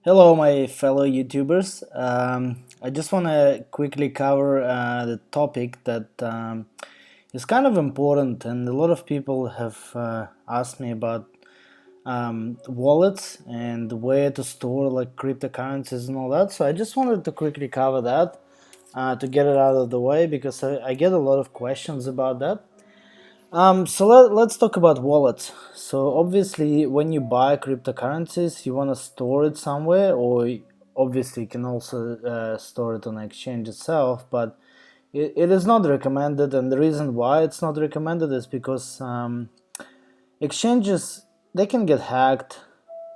Hello, my fellow YouTubers. I just want to quickly cover the topic that is kind of important, and a lot of people have asked me about wallets and where to store like cryptocurrencies and all that. So I just wanted to quickly cover that to get it out of the way because I get a lot of questions about that. So let's talk about wallets. So obviously, when you buy cryptocurrencies, you want to store it somewhere, or obviously you can also store it on the exchange itself. But it is not recommended, and the reason why it's not recommended is because exchanges, they can get hacked,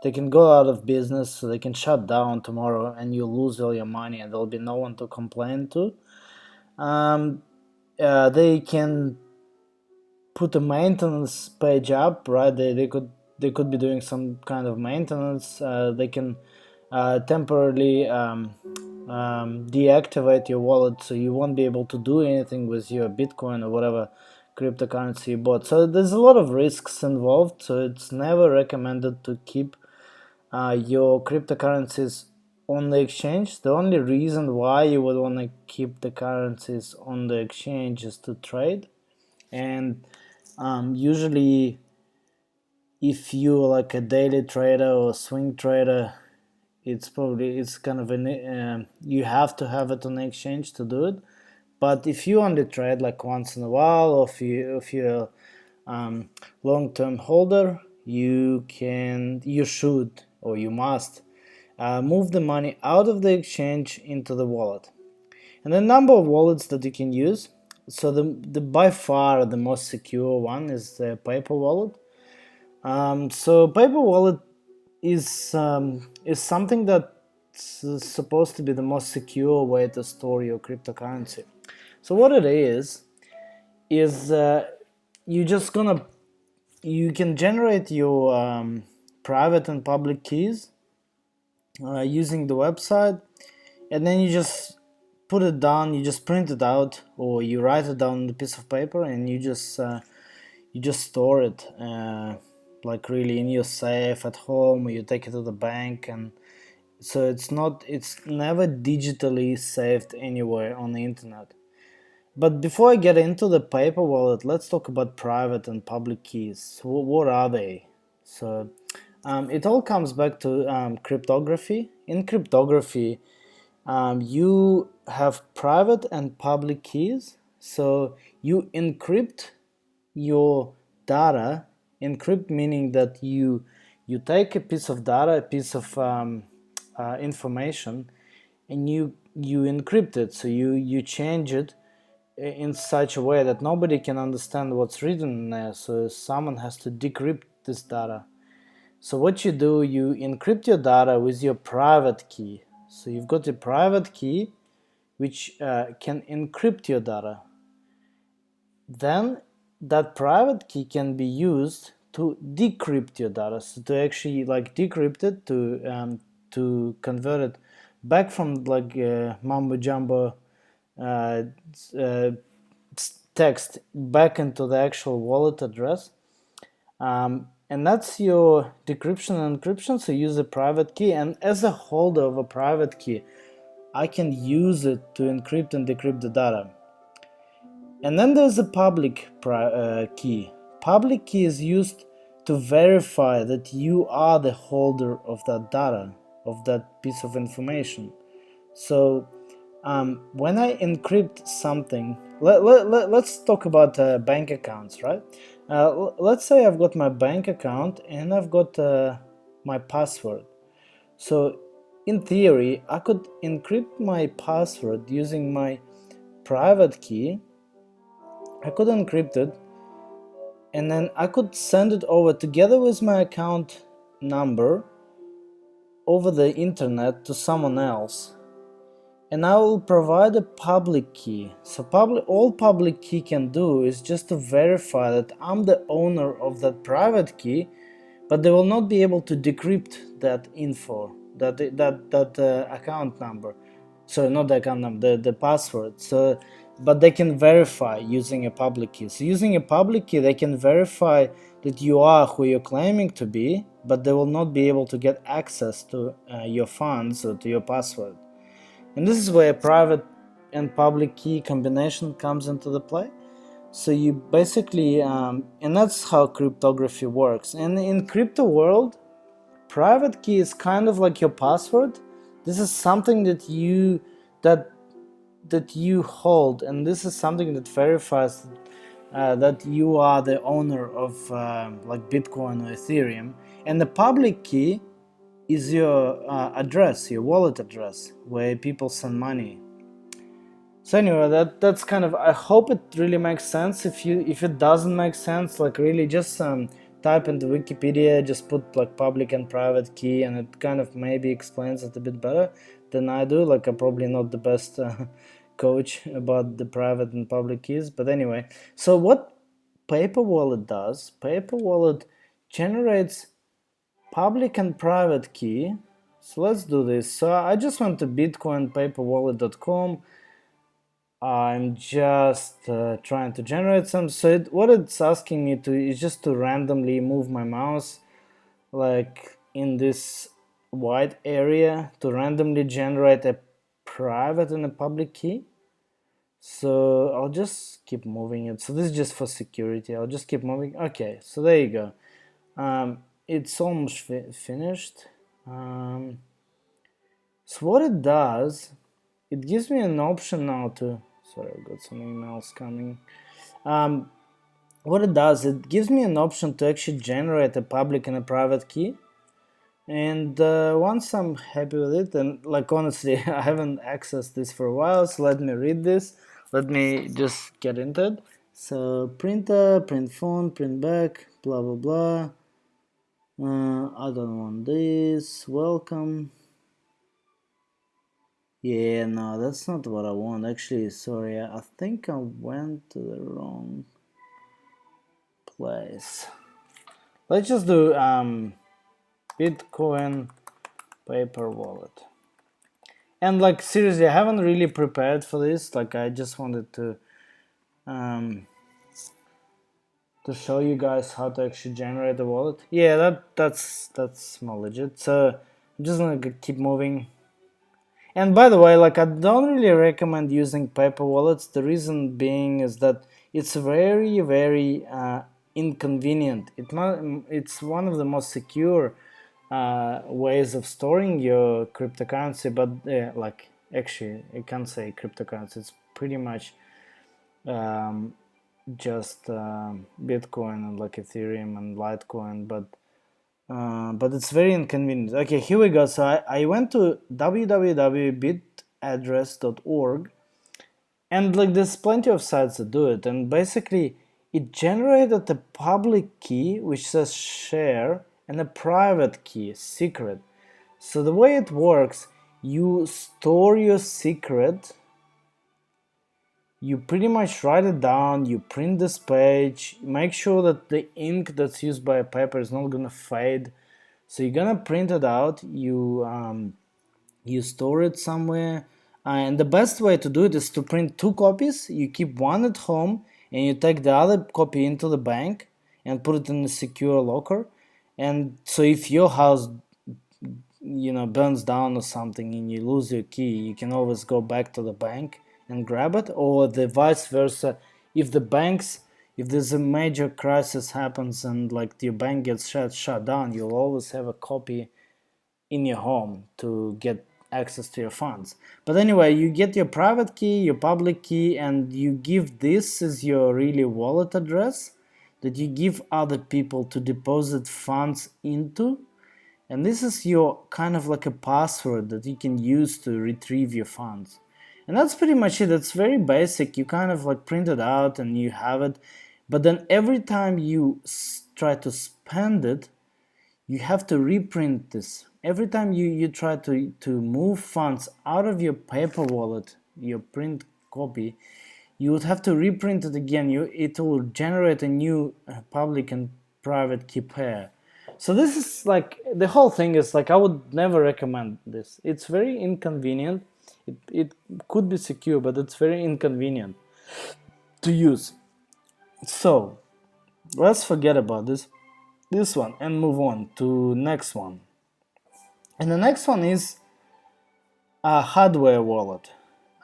they can go out of business, so they can shut down tomorrow, and you lose all your money, and there'll be no one to complain to. They can put a maintenance page up, right? They could be doing some kind of maintenance. They can temporarily deactivate your wallet, so you won't be able to do anything with your Bitcoin or whatever cryptocurrency you bought. So there's a lot of risks involved. So it's never recommended to keep your cryptocurrencies on the exchange. The only reason why you would want to keep the currencies on the exchange is to trade. And usually, if you're like a daily trader or swing trader, it's kind of you have to have it on the exchange to do it. But if you only trade like once in a while, or if you're long-term holder, you should, or you must move the money out of the exchange into the wallet. And the number of wallets that you can use. So the by far the most secure one is the paper wallet. So paper wallet is something that's supposed to be the most secure way to store your cryptocurrency. So what it is you can generate your private and public keys using the website, and then you just put it down, you just print it out, or you write it down on a piece of paper, and you just store it like really in your safe at home, or you take it to the bank. And so it's never digitally saved anywhere on the internet. But before I get into the paper wallet, let's talk about private and public keys. What are they? So it all comes back to cryptography. In cryptography, you have private and public keys. So you encrypt your data. Encrypt meaning that you take a piece of data, a piece of information, and you encrypt it. So you change it in such a way that nobody can understand what's written in there. So someone has to decrypt this data. So what you do, you encrypt your data with your private key. So you've got a private key which can encrypt your data. Then that private key can be used to decrypt your data. So to actually like decrypt it, to convert it back from like mumbo jumbo text back into the actual wallet address. And that's your decryption and encryption. So use a private key, and as a holder of a private key, I can use it to encrypt and decrypt the data. And then there's a public key. Public key is used to verify that you are the holder of that data, of that piece of information. So when I encrypt something, let's talk about bank accounts, right? Let's say I've got my bank account and I've got my password. So in theory, I could encrypt my password using my private key. I could encrypt it, and then I could send it over together with my account number over the internet to someone else. And I will provide a public key. So all public key can do is just to verify that I'm the owner of that private key, but they will not be able to decrypt that info, that account number. So not the account number, the password. So, but they can verify using a public key. So using a public key, they can verify that you are who you're claiming to be, but they will not be able to get access to your funds or to your password. And this is where private and public key combination comes into the play. So you basically, and that's how cryptography works. And in crypto world, private key is kind of like your password. This is something that you hold, and this is something that verifies that you are the owner of like Bitcoin or Ethereum. And the public key is your address, your wallet address, where people send money. So anyway, that's kind of, I hope it really makes sense. If it doesn't make sense, like really just type into Wikipedia, just put like public and private key, and it kind of maybe explains it a bit better than I do. Like I'm probably not the best coach about the private and public keys, but anyway. So what Paper Wallet does, Paper Wallet generates public and private key. So let's do this. So I just went to bitcoinpaperwallet.com. I'm just trying to generate some. So what it's asking me to is just to randomly move my mouse like in this white area to randomly generate a private and a public key. So I'll just keep moving it. So this is just for security. I'll just keep moving. Okay, so there you go. It's almost finished. So what it does, it gives me an option now to, sorry, I've got some emails coming. What it does, it gives me an option to actually generate a public and a private key. And once I'm happy with it, and like honestly, I haven't accessed this for a while, so let me read this. Let me just get into it. So printer, print font, print back, blah blah blah. I don't want this. Welcome. Yeah, no, that's not what I want. Actually, sorry, I think I went to the wrong place. Let's just do Bitcoin paper wallet. And like seriously, I haven't really prepared for this. Like I just wanted to show you guys how to actually generate a wallet. Yeah, that's more legit. So I'm just gonna keep moving. And by the way, like I don't really recommend using paper wallets. The reason being is that it's very, very inconvenient. It's one of the most secure ways of storing your cryptocurrency, but like actually, I can't say cryptocurrency. It's pretty much just Bitcoin and like Ethereum and Litecoin, but it's very inconvenient. Okay, here we go. So I went to www.bitaddress.org, and like there's plenty of sites that do it, and basically it generated a public key which says share and a private key, secret. So the way it works, you store your secret, you pretty much write it down, you print this page, make sure that the ink that's used by a paper is not gonna fade. So you're gonna print it out, you store it somewhere, and the best way to do it is to print two copies. You keep one at home and you take the other copy into the bank and put it in a secure locker. And so if your house burns down or something and you lose your key, you can always go back to the bank and grab it, or the vice versa. If there's a major crisis happens and like your bank gets shut down, you'll always have a copy in your home to get access to your funds. But anyway, you get your private key, your public key, and you give this as your really wallet address that you give other people to deposit funds into. And this is your kind of like a password that you can use to retrieve your funds. And that's pretty much it. It's very basic. You kind of like print it out and you have it. But then every time you try to spend it, you have to reprint this. Every time you try to move funds out of your paper wallet, your print copy, you would have to reprint it again. It will generate a new public and private key pair. So this is like, the whole thing is like, I would never recommend this. It's very inconvenient. It could be secure, but it's very inconvenient to use. So let's forget about this. this one and move on to next one. And the next one is a hardware wallet.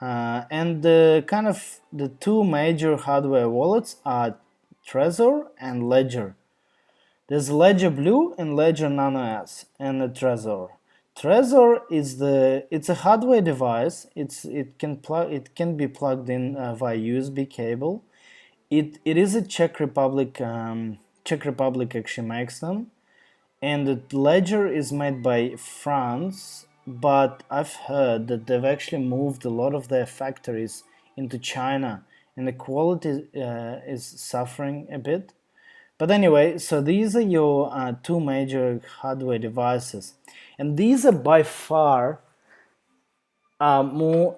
And the kind of the two major hardware wallets are Trezor and Ledger. There's Ledger Blue and Ledger Nano S and the Trezor. Trezor is it's a hardware device. It can be plugged in via USB cable. It is a Czech Republic. Czech Republic actually makes them, and the Ledger is made by France. But I've heard that they've actually moved a lot of their factories into China, and the quality is suffering a bit. But anyway, so these are your two major hardware devices, and these are by far more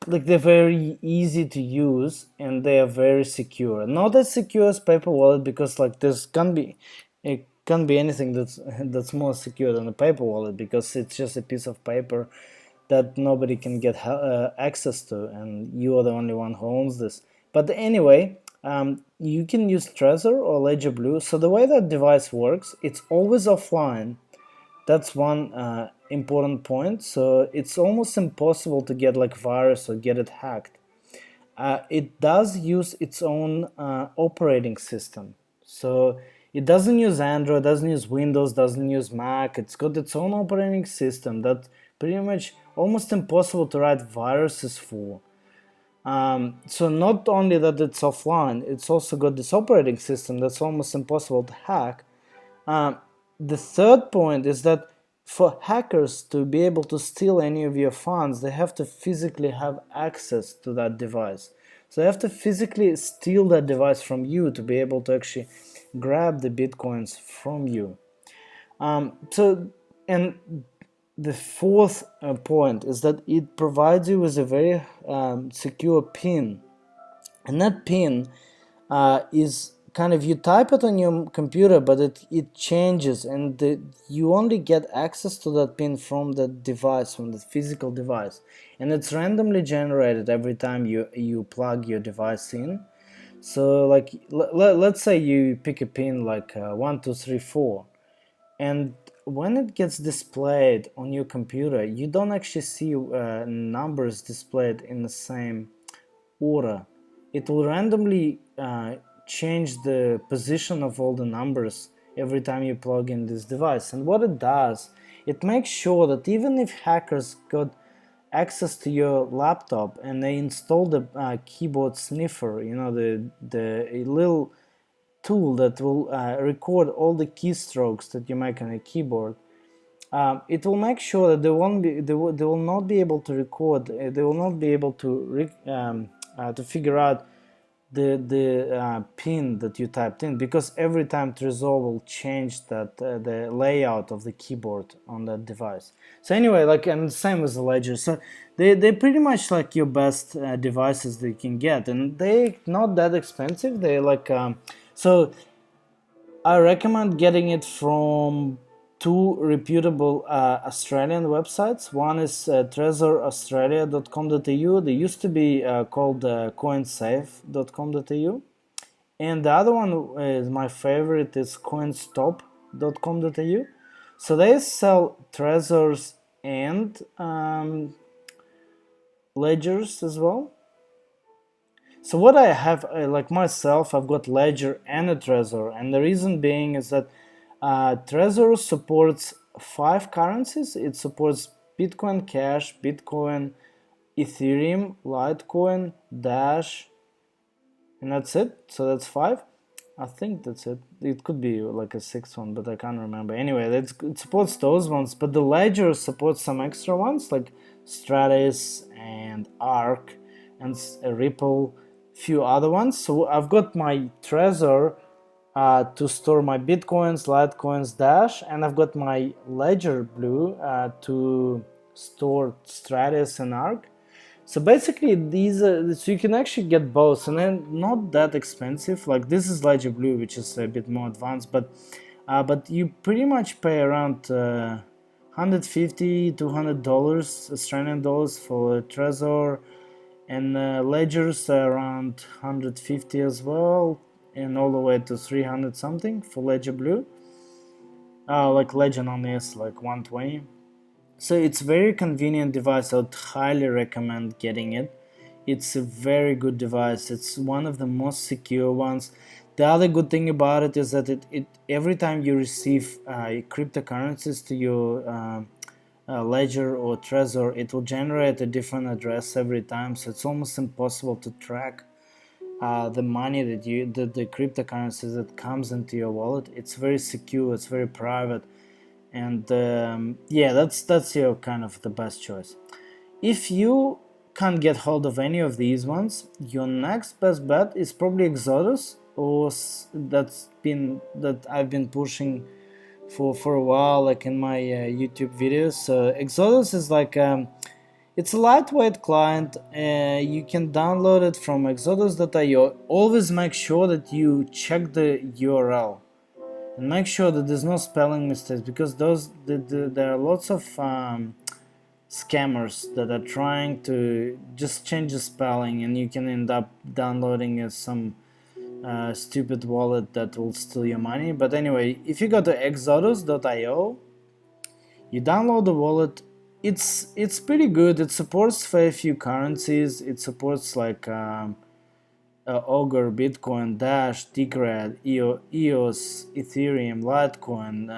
like they're very easy to use and they are very secure. Not as secure as paper wallet, because like it can't be anything that's more secure than a paper wallet, because it's just a piece of paper that nobody can get access to, and you are the only one who owns this. But anyway, you can use Trezor or Ledger Blue. So the way that device works, it's always offline. That's one important point. So it's almost impossible to get like virus or get it hacked. It does use its own operating system. So it doesn't use Android, doesn't use Windows, doesn't use Mac. It's got its own operating system that pretty much almost impossible to write viruses for. So not only that it's offline, it's also got this operating system that's almost impossible to hack. The third point is that for hackers to be able to steal any of your funds, they have to physically have access to that device. So they have to physically steal that device from you to be able to actually grab the bitcoins from you. And the fourth point is that it provides you with a very secure PIN. And that PIN is kind of, you type it on your computer, but it changes, and you only get access to that PIN from the device, from the physical device, and it's randomly generated every time you plug your device in. So like let's say you pick a PIN like 1 2 3 4, and when it gets displayed on your computer, you don't actually see numbers displayed in the same order. It will randomly change the position of all the numbers every time you plug in this device. And what it does, it makes sure that even if hackers got access to your laptop and they install the keyboard sniffer, the little tool that will record all the keystrokes that you make on a keyboard, it will make sure that they will not be able to record. They will not be able to figure out the pin that you typed in, because every time Trezor will change the layout of the keyboard on that device. So anyway, like, and same with the Ledger. So they're pretty much like your best devices that you can get, and they're not that expensive. They're like so I recommend getting it from two reputable Australian websites. One is trhUCF.com.au. They used to be called coinsafe.com.au. And the other one is my favorite, is coinstop.com.au. So they sell Trezors and ledgers as well. So what I have, like myself, I've got Ledger and a Trezor, and the reason being is that Trezor supports 5 currencies. It supports Bitcoin Cash, Bitcoin, Ethereum, Litecoin, Dash, and that's it. So that's 5. I think that's it. It could be like a 6th one, but I can't remember. Anyway, it supports those ones, but the Ledger supports some extra ones like Stratis and Arc and Ripple, few other ones. So I've got my Trezor to store my Bitcoins, Litecoins, Dash, and I've got my Ledger Blue to store Stratis and Arc. So basically these are, so you can actually get both, and then not that expensive. Like this is Ledger Blue, which is a bit more advanced, but you pretty much pay around $150 to $200 Australian dollars for Trezor, and Ledgers are around 150 as well, and all the way to 300 something for Ledger Blue. like Legend only is like 120. So it's very convenient device. I would highly recommend getting it. It's a very good device. It's one of the most secure ones. The other good thing about it is that it every time you receive cryptocurrencies to your ledger or Trezor, it will generate a different address every time. So it's almost impossible to track the money that the cryptocurrencies that comes into your wallet. It's very secure. It's very private, and yeah, that's your kind of the best choice. If you can't get hold of any of these ones, your next best bet is probably Exodus, or that I've been pushing for a while, like in my YouTube videos. So Exodus is like it's a lightweight client. You can download it from exodus.io. Always make sure that you check the URL and make sure that there's no spelling mistakes, because there are lots of scammers that are trying to just change the spelling, and you can end up downloading some stupid wallet that will steal your money. But anyway, if you go to exodus.io, you download the wallet. It's pretty good. It supports very few currencies. It supports like Augur, Bitcoin, Dash, Ticred, EOS, Ethereum, Litecoin,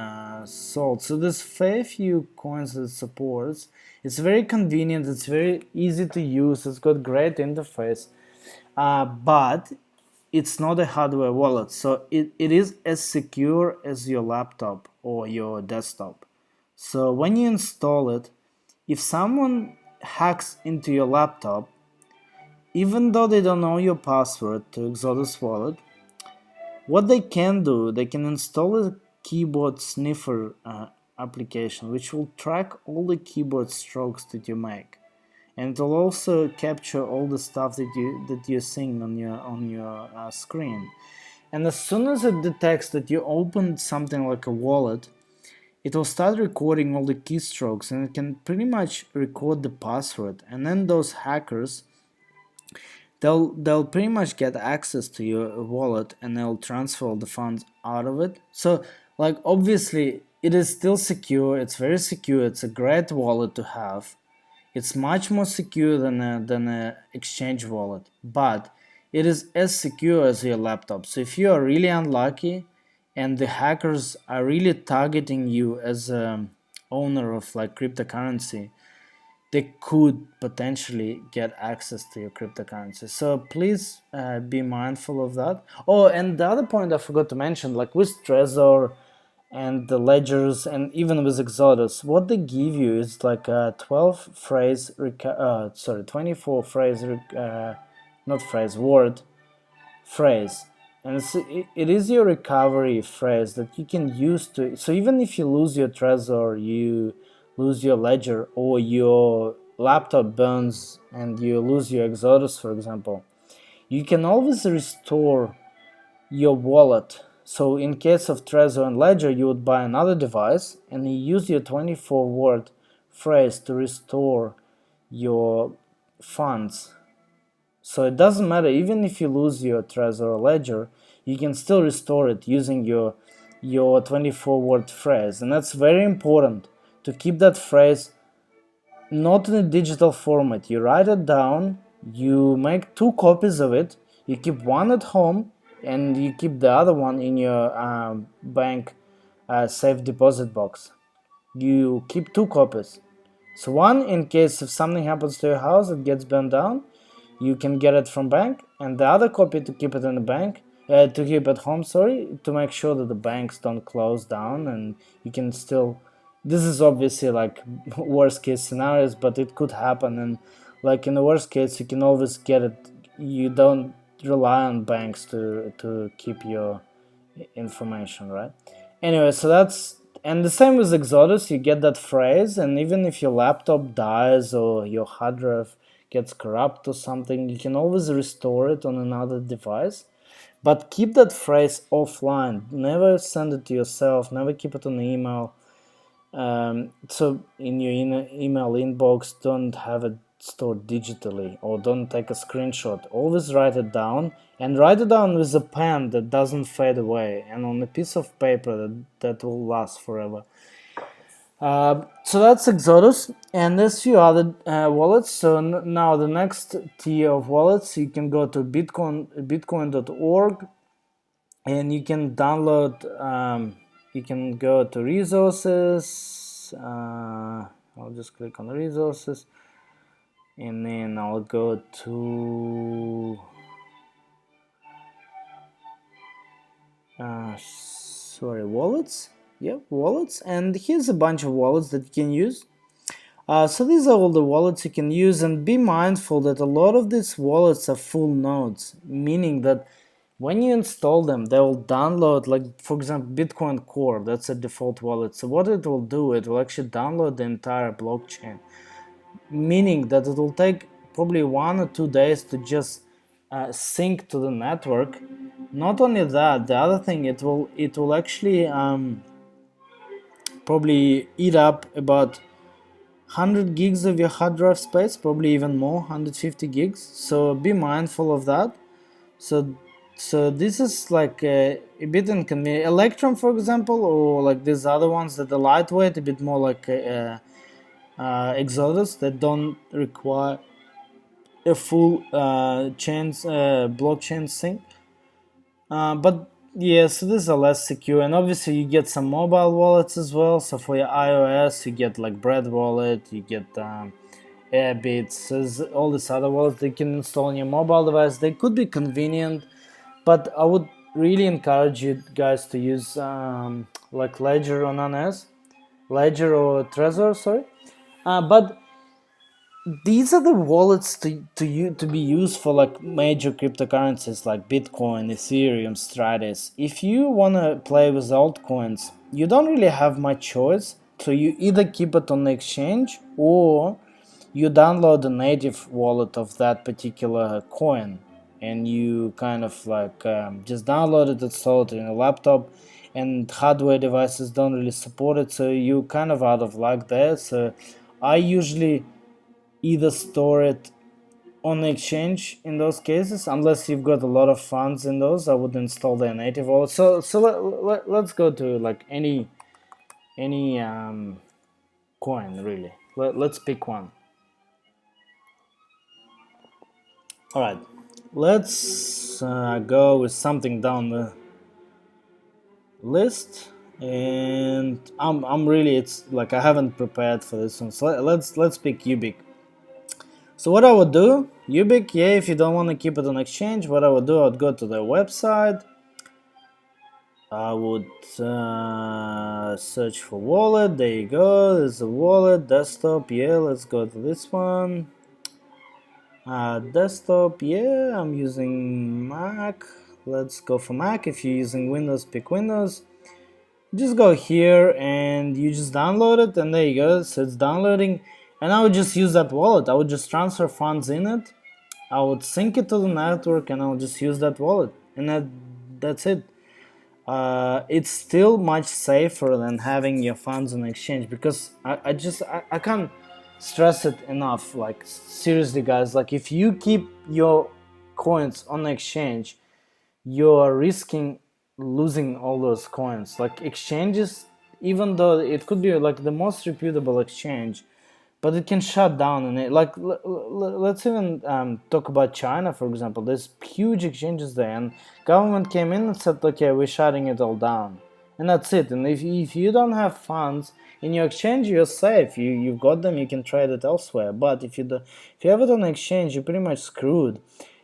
Salt. So there's very few coins that it supports. It's very convenient. It's very easy to use. It's got great interface, but it's not a hardware wallet. So it is as secure as your laptop or your desktop. So when you install it, if someone hacks into your laptop, even though they don't know your password to Exodus wallet, what they can do, they can install a keyboard sniffer application, which will track all the keyboard strokes that you make, and it will also capture all the stuff that you're seeing on your screen. And as soon as it detects that you opened something like a wallet, it will start recording all the keystrokes, and it can pretty much record the password. And then those hackers, they'll pretty much get access to your wallet, and they'll transfer all the funds out of it. So like obviously it is still secure. It's very secure. It's a great wallet to have. It's much more secure than a exchange wallet, but it is as secure as your laptop. So if you are really unlucky and the hackers are really targeting you as an owner of like cryptocurrency, they could potentially get access to your cryptocurrency. So please be mindful of that. Oh, and the other point I forgot to mention, like with Trezor and the ledgers, and even with Exodus, what they give you is like a 24 phrase, not phrase, word phrase. And it is your recovery phrase that you can use to, so even if you lose your Trezor, you lose your ledger, or your laptop burns and you lose your Exodus, for example, you can always restore your wallet. So in case of Trezor and Ledger, you would buy another device and you use your 24-word phrase to restore your funds. So it doesn't matter, even if you lose your Trezor or Ledger, you can still restore it using your 24-word phrase. And that's very important, to keep that phrase not in a digital format. You write it down, you make 2 copies of it, you keep one at home, and you keep the other one in your bank safe deposit box. You keep 2 copies. So one in case if something happens to your house, it gets burned down, you can get it from bank, and the other copy to keep it in the bank, to keep at home, sorry, to make sure that the banks don't close down, and you can still, this is obviously like worst case scenarios, but it could happen. And like in the worst case, you can always get it, you don't rely on banks to keep your information, right? Anyway, so that's, and the same with Exodus, you get that phrase, and even if your laptop dies or your hard drive gets corrupt or something, you can always restore it on another device. But keep that phrase offline. Never send it to yourself, never keep it on email. So in your email inbox, don't have it stored digitally, or don't take a screenshot. Always write it down, and write it down with a pen that doesn't fade away, and on a piece of paper that will last forever. So that's Exodus, and there's few other wallets. So now the next tier of wallets, you can go to bitcoin.org, and you can download. You can go to resources. I'll just click on resources, and then I'll go to wallets. Yep, wallets, and here's a bunch of wallets that you can use. So these are all the wallets you can use, and be mindful that a lot of these wallets are full nodes, meaning that when you install them, they will download, like for example, Bitcoin Core, that's a default wallet. So what it will do, it will actually download the entire blockchain, meaning that it will take probably 1 or 2 days to just sync to the network. Not only that, the other thing, it will actually probably eat up about 100 gigs of your hard drive space, probably even more, 150 gigs. So be mindful of that. So this is like a bit inconvenient. Electrum, for example, or like these other ones that are lightweight, a bit more like Exodus, that don't require a full blockchain sync. But yeah, so these are less secure, and obviously you get some mobile wallets as well. So for your iOS, you get like Bread Wallet, you get Airbits, all these other wallets they can install on your mobile device. They could be convenient, but I would really encourage you guys to use like Ledger or NANS, Ledger or Trezor, sorry. But these are the wallets to be used for like major cryptocurrencies like Bitcoin, Ethereum, Stratus. If you want to play with altcoins, you don't really have much choice. So you either keep it on the exchange, or you download the native wallet of that particular coin, and you kind of like just download it, install it in a laptop, and hardware devices don't really support it, so you kind of out of luck there. So I usually either store it on the exchange in those cases, unless you've got a lot of funds in those. I would install their native wallet. So let's go to like any coin really. Let's pick one. All right, let's go with something down the list, and I'm really, it's like I haven't prepared for this one. So let's pick Ubiq. So what I would do, Ubiq, yeah, if you don't want to keep it on exchange, what I would do, I would go to their website. I would search for wallet. There you go. There's a wallet, desktop. Yeah, let's go to this one. Desktop, yeah, I'm using Mac. Let's go for Mac. If you're using Windows, pick Windows. Just go here and you just download it, and there you go. So it's downloading, and I would just use that wallet. I would just transfer funds in it. I would sync it to the network, and I would just use that wallet, and that's it. It's still much safer than having your funds on exchange, because I can't stress it enough. Like seriously, guys, like if you keep your coins on exchange, you're risking losing all those coins. Like exchanges, even though it could be like the most reputable exchange, but it can shut down. And it, like let's even talk about China, for example. There's huge exchanges there, and government came in and said, okay, we're shutting it all down, and that's it. And if you don't have funds in your exchange, you're safe. You've got them, you can trade it elsewhere. But if you have it on exchange, you're pretty much screwed.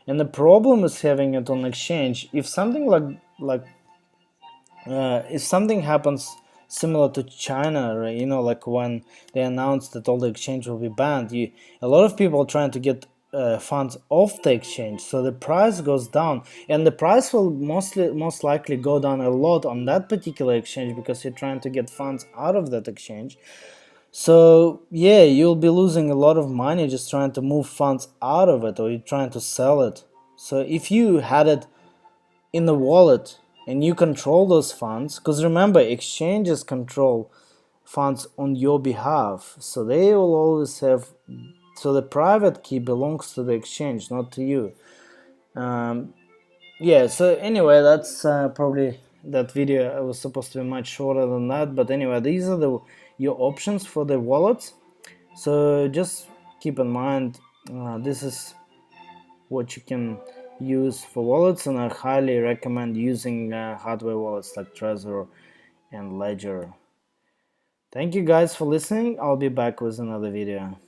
And the problem is having it on exchange, if something if something happens similar to China, right? You know, like when they announced that all the exchange will be banned, a lot of people are trying to get funds off the exchange, so the price goes down, and the price will most likely go down a lot on that particular exchange, because you're trying to get funds out of that exchange. So yeah, you'll be losing a lot of money just trying to move funds out of it, or you're trying to sell it. So if you had it in the wallet and you control those funds, because remember, exchanges control funds on your behalf, so they will always have So the private key belongs to the exchange, not to you. Yeah, so anyway, that's probably that video was supposed to be much shorter than that, but anyway, these are your options for the wallets. So just keep in mind, this is what you can use for wallets, and I highly recommend using hardware wallets like Trezor and Ledger. Thank you guys for listening. I'll be back with another video.